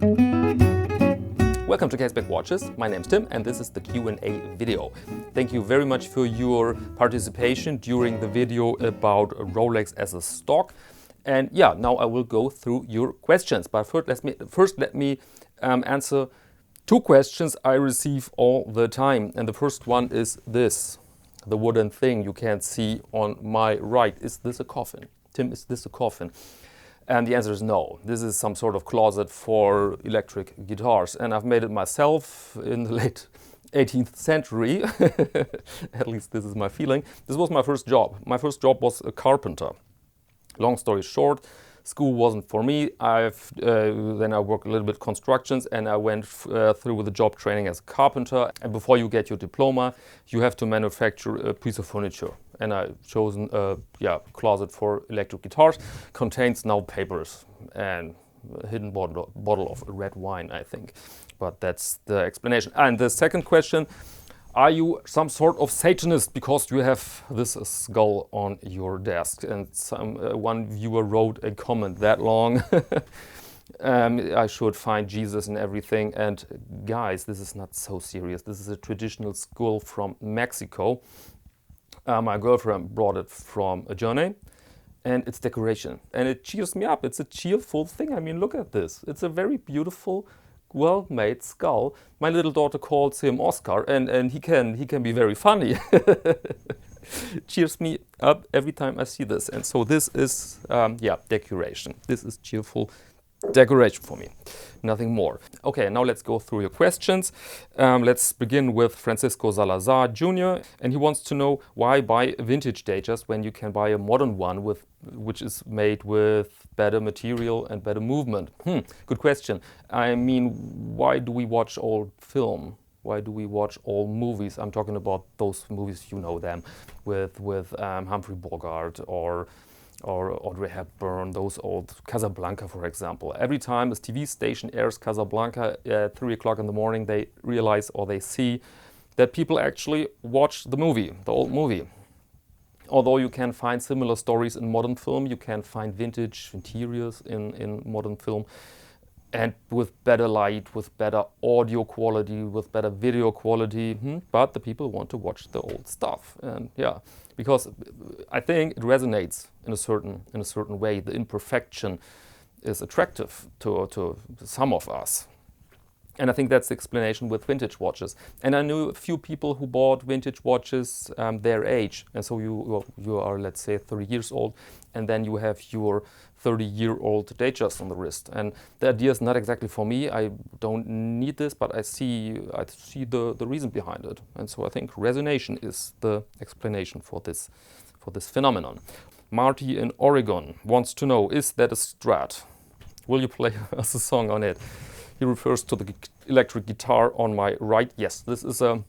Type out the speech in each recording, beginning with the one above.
Welcome to Caseback Watches. My name's Tim and this is the Q&A video. Thank you very much for your participation during the video about Rolex as a stock. And yeah, now I will go through your questions. But first let me answer two questions I receive all the time. And the first one is this, the wooden thing you can't see on my right. Is this a coffin? Tim, is this a coffin? And the answer is no. This is some sort of closet for electric guitars. And I've made it myself in the late 18th century. At least this is my feeling. This was my first job. My first job was a carpenter. Long story short, school wasn't for me. Then I worked a little bit constructions and I went through the job training as a carpenter. And before you get your diploma, you have to manufacture a piece of furniture. And I chosen a closet for electric guitars. Contains now papers and a hidden bottle of red wine, I think. But that's the explanation. And the second question, are you some sort of Satanist because you have this skull on your desk? And one viewer wrote a comment that long. I should find Jesus and everything. And guys, this is not so serious. This is a traditional skull from Mexico. My girlfriend brought it from a journey, and it's decoration. And it cheers me up. It's a cheerful thing. I mean, look at this. It's a very beautiful, well-made skull. My little daughter calls him Oscar, and he can be very funny. Cheers me up every time I see this. And so this is, decoration. This is cheerful decoration for me, nothing more. Okay, now let's go through your questions. Let's begin with Francisco Salazar Jr. And he wants to know why buy vintage Datejust when you can buy a modern one which is made with better material and better movement. Good question. I mean, why do we watch old film? Why do we watch old movies? I'm talking about those movies, you know them, with Humphrey Bogart or Audrey Hepburn, those old Casablanca, for example. Every time a TV station airs Casablanca at 3 o'clock in the morning, they realize or they see that people actually watch the movie, the old movie. Although you can find similar stories in modern film, you can find vintage interiors in modern film, and with better light, with better audio quality, with better video quality. But the people want to watch the old stuff, and yeah, because I think it resonates in a certain way. The imperfection is attractive to some of us. And I think that's the explanation with vintage watches. And I knew a few people who bought vintage watches their age. And so you are, let's say, 30 years old, and then you have your 30-year-old Datejust on the wrist. And the idea is not exactly for me. I don't need this, but I see the reason behind it. And so I think resonation is the explanation for this phenomenon. Marty in Oregon wants to know, is that a Strat? Will you play us a song on it? He refers to the electric guitar on my right. Yes, this is a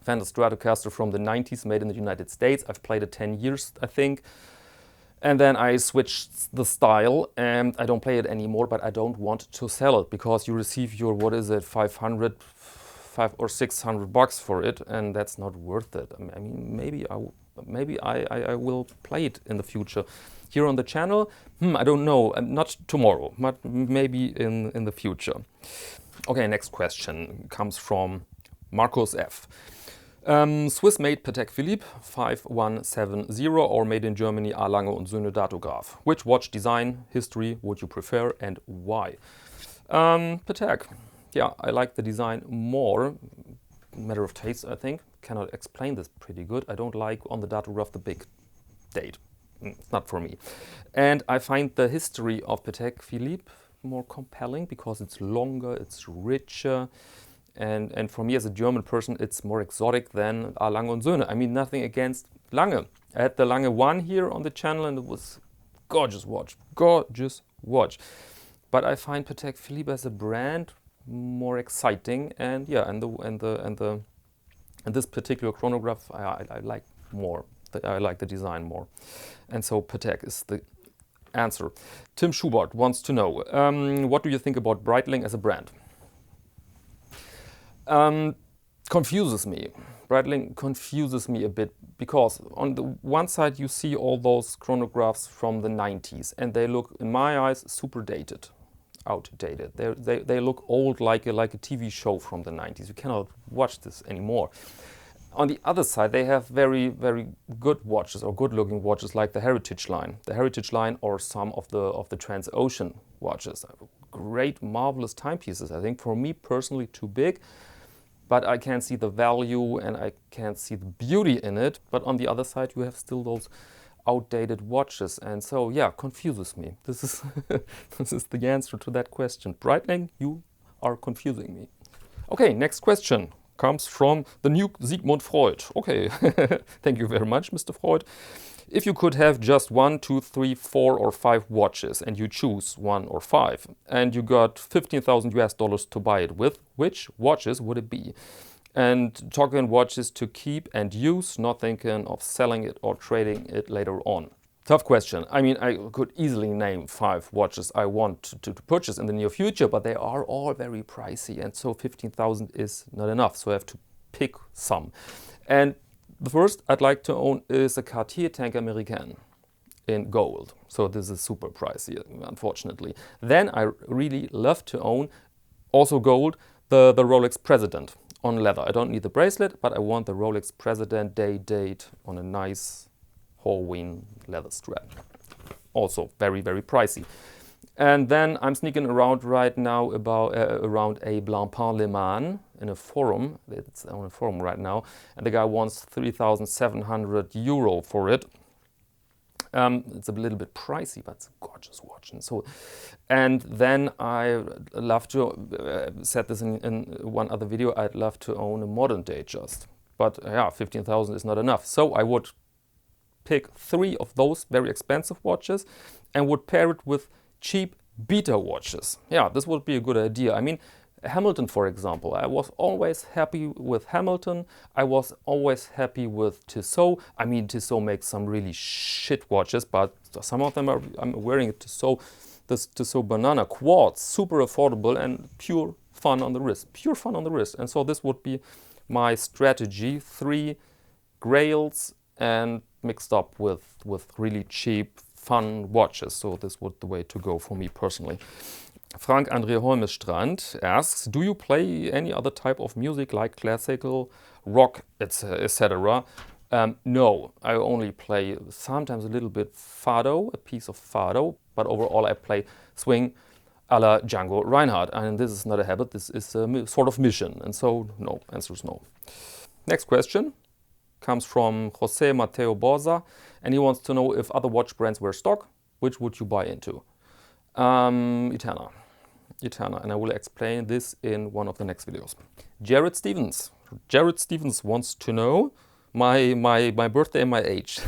Fender Stratocaster from the 90s, made in the United States. I've played it 10 years, I think. And then I switched the style and I don't play it anymore, but I don't want to sell it because you receive your, what is it, $500 or $600 for it, and that's not worth it. I mean, maybe I will play it in the future. Here on the channel, I don't know, not tomorrow, but maybe in the future. Okay, next question comes from Marcos F. Swiss-made Patek Philippe 5170 or made in Germany A. Lange Söhne Datograph. Which watch design history would you prefer and why? Patek. Yeah, I like the design more. Matter of taste, I think. Cannot explain this pretty good. I don't like on the datograph the big date. It's not for me. And I find the history of Patek Philippe more compelling because it's longer, it's richer. And for me as a German person, it's more exotic than A. Lange Söhne. I mean, nothing against Lange. I had the Lange 1 here on the channel and it was gorgeous watch. But I find Patek Philippe as a brand more exciting, and yeah, and this particular chronograph I like more. I like the design more, and so Patek is the answer. Tim Schubert wants to know, what do you think about Breitling as a brand? Confuses me. Breitling confuses me a bit because on the one side you see all those chronographs from the 90s and they look, in my eyes, super dated. outdated. They look old, like a TV show from the 90s. You cannot watch this anymore. On the other side, they have very, very good watches or good-looking watches like the Heritage line. The Heritage line or some of the Transocean watches. Great, marvelous timepieces. I think for me personally too big, but I can see the value and I can see the beauty in it. But on the other side, you have still those outdated watches, and so yeah, confuses me. This is this is the answer to that question. Breitling, you are confusing me. Okay, next question comes from the new Sigmund Freud. Okay, thank you very much, Mr. Freud. If you could have just 1, 2, 3, 4 or 5 watches and you choose 1 or 5 and you got 15,000 US dollars to buy it with, which watches would it be? And talking watches to keep and use, not thinking of selling it or trading it later on. Tough question. I mean, I could easily name 5 watches I want to purchase in the near future, but they are all very pricey, and so 15,000 is not enough, so I have to pick some. And the first I'd like to own is a Cartier Tank Americaine in gold. So this is super pricey, unfortunately. Then I really love to own, also gold, the Rolex President on leather. I don't need the bracelet, but I want the Rolex President date on a nice Horween leather strap. Also very, very pricey. And then I'm sneaking around right now about around a Blancpain Le Mans in a forum. It's on a forum right now, and the guy wants 3,700 euro for it. It's a little bit pricey, but it's a gorgeous watch. And then I love to, said this in one other video, I'd love to own a modern Datejust. But yeah, 15,000 is not enough. So I would pick 3 of those very expensive watches and would pair it with cheap beta watches. Yeah, this would be a good idea. I mean, Hamilton, for example, I was always happy with Hamilton. I was always happy with Tissot. I mean, Tissot makes some really shit watches, but some of them I'm wearing a Tissot, this Tissot Banana Quartz, super affordable and pure fun on the wrist. Pure fun on the wrist. And so this would be my strategy. 3 grails and mixed up with really cheap, fun watches. So this would be the way to go for me personally. Frank André Holmestrand asks, do you play any other type of music like classical, rock, etc.? No, I only play sometimes a little bit fado, a piece of fado, but overall I play swing a la Django Reinhardt. And this is not a habit, this is a sort of mission. And so, no, answer is no. Next question comes from Jose Mateo Borza, and he wants to know if other watch brands were stock, which would you buy into? Eterna, and I will explain this in one of the next videos. Jared Stevens wants to know my birthday and my age.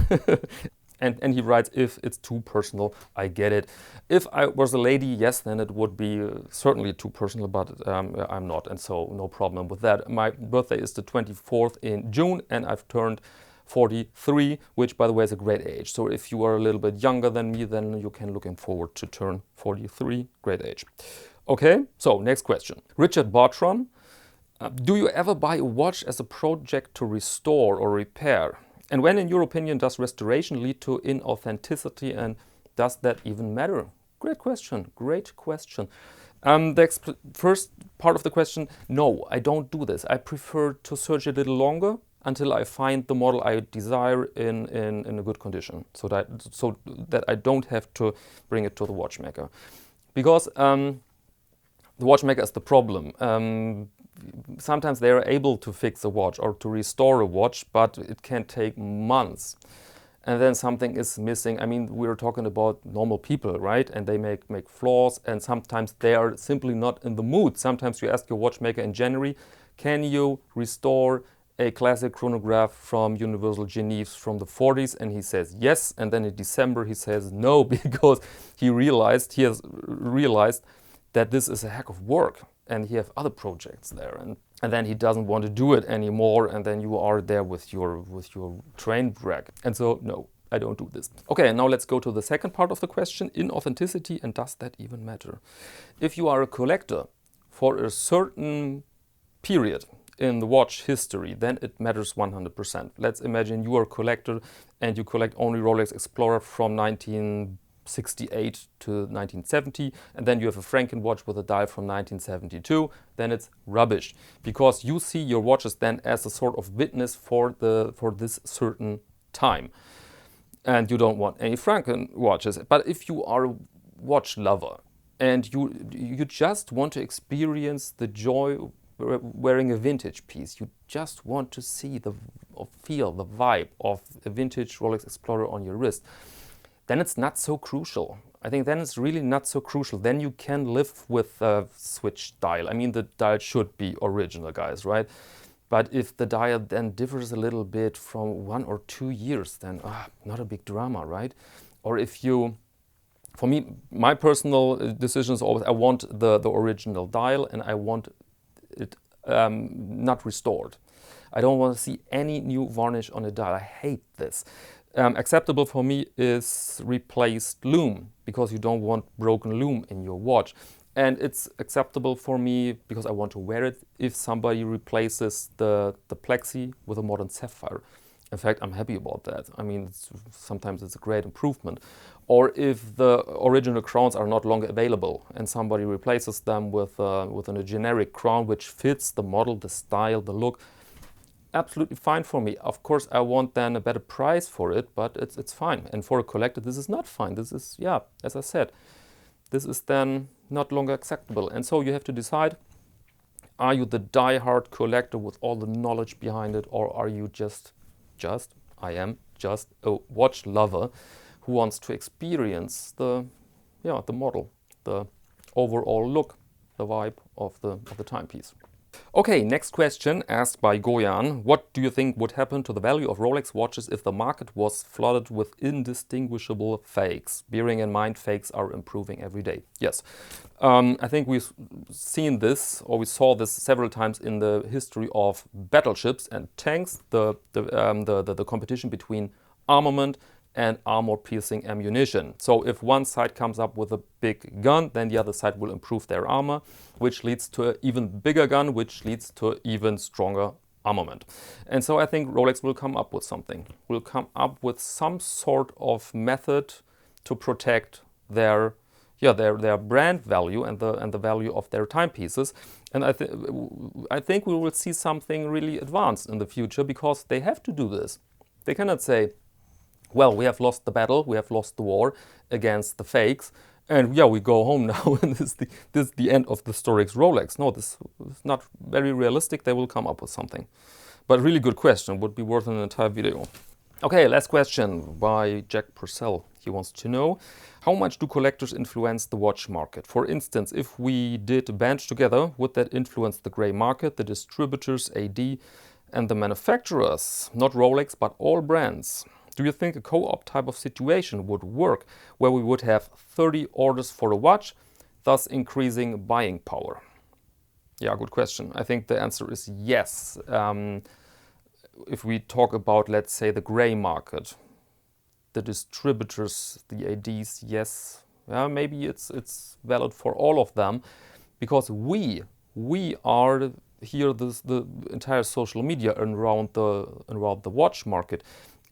and he writes, if it's too personal, I get it. If I was a lady, yes, then it would be certainly too personal, but I'm not, and so no problem with that. My birthday is the 24th in June, and I've turned 43, which by the way is a great age. So if you are a little bit younger than me, then you can looking forward to turn 43, great age. Okay, so next question. Richard Bartram, do you ever buy a watch as a project to restore or repair? And when, in your opinion, does restoration lead to inauthenticity, and does that even matter? Great question, great question. The first part of the question, no, I don't do this. I prefer to search a little longer until I find the model I desire in a good condition, so that I don't have to bring it to the watchmaker. Because the watchmaker is the problem. Sometimes they are able to fix a watch or to restore a watch, but it can take months. And then something is missing. I mean, we're talking about normal people, right? And they make flaws, and sometimes they are simply not in the mood. Sometimes you ask your watchmaker in January, can you restore a classic chronograph from Universal Genève from the 40s? And he says yes. And then in December he says no, because he has realized that this is a heck of work. And he have other projects there, and then he doesn't want to do it anymore, and then you are there with your train wreck. And so, no, I don't do this. Okay, now let's go to the second part of the question, inauthenticity, and does that even matter? If you are a collector for a certain period in the watch history, then it matters 100%. Let's imagine you are a collector and you collect only Rolex Explorer from 19 1968 to 1970, and then you have a Franken watch with a dial from 1972, then it's rubbish, because you see your watches then as a sort of witness for this certain time, and you don't want any Franken watches. But if you are a watch lover and you just want to experience the joy wearing a vintage piece, you just want to see or feel the vibe of a vintage Rolex Explorer on your wrist, then it's not so crucial. I think then it's really not so crucial. Then you can live with a switch dial. I mean, the dial should be original, guys, right? But if the dial then differs a little bit from 1 or 2 years, then not a big drama, right? Or if you, for me, my personal decision is always I want the original dial, and I want it not restored. I don't want to see any new varnish on a dial. I hate this. Acceptable for me is replaced lume, because you don't want broken lume in your watch. And it's acceptable for me because I want to wear it if somebody replaces the plexi with a modern sapphire. In fact, I'm happy about that. I mean, sometimes it's a great improvement. Or if the original crowns are not longer available and somebody replaces them with a generic crown which fits the model, the style, the look, absolutely fine for me. Of course, I want then a better price for it, but it's fine. And for a collector, this is not fine. This is, yeah, as I said, this is then not longer acceptable. And so you have to decide, are you the die-hard collector with all the knowledge behind it, or are you I am just a watch lover who wants to experience the model, the overall look, the vibe of the timepiece. Okay, next question asked by Goyan. What do you think would happen to the value of Rolex watches if the market was flooded with indistinguishable fakes? Bearing in mind, fakes are improving every day. Yes, I think we've seen this, or we saw this several times in the history of battleships and tanks, the competition between armament and armor-piercing ammunition. So if one side comes up with a big gun, then the other side will improve their armor, which leads to an even bigger gun, which leads to an even stronger armament. And so I think Rolex will come up with something. Will come up with some sort of method to protect their brand value and the value of their timepieces. And I think we will see something really advanced in the future, because they have to do this. They cannot say, well, we have lost the battle, we have lost the war against the fakes, and yeah, we go home now, and this is the end of the historic Rolex. No, this is not very realistic. They will come up with something. But really good question, would be worth an entire video. Okay, last question by Jack Purcell. He wants to know, how much do collectors influence the watch market? For instance, if we did a band together, would that influence the grey market, the distributors, AD, and the manufacturers? Not Rolex, but all brands. Do you think a co-op type of situation would work, where we would have 30 orders for a watch, thus increasing buying power? Yeah, good question. I think the answer is yes. If we talk about, let's say, the grey market, the distributors, the ADs, yes. Yeah, maybe it's valid for all of them, because we are here the entire social media around the watch market.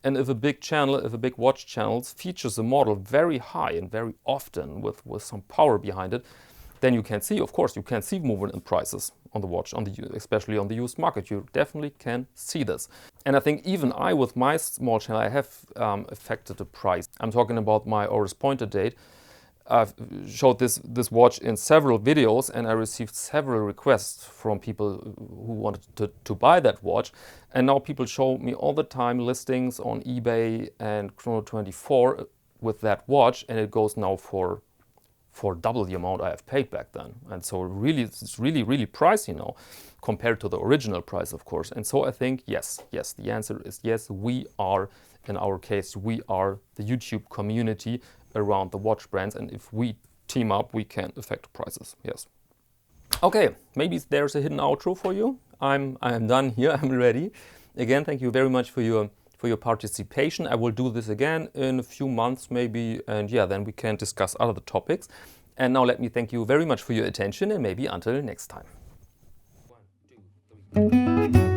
And if a big watch channel features a model very high and very often with some power behind it, then you can see, of course, you can see movement in prices on the watch, especially on the used market. You definitely can see this. And I think even I, with my small channel, I have affected the price. I'm talking about my Oris Pointer date. I've showed this watch in several videos, and I received several requests from people who wanted to buy that watch. And now people show me all the time listings on eBay and Chrono24 with that watch, and it goes now for double the amount I have paid back then. And so really, it's really, really pricey now compared to the original price, of course. And so I think, yes, the answer is yes, we are, in our case, we are the YouTube community around the watch brands, and if we team up, we can affect prices. Yes. Okay, maybe there's a hidden outro for you. I am done here. I'm ready. Again, thank you very much for your participation. I will do this again in a few months, maybe, and yeah, then we can discuss other topics. And now let me thank you very much for your attention, and maybe until next time. 1, 2, 3.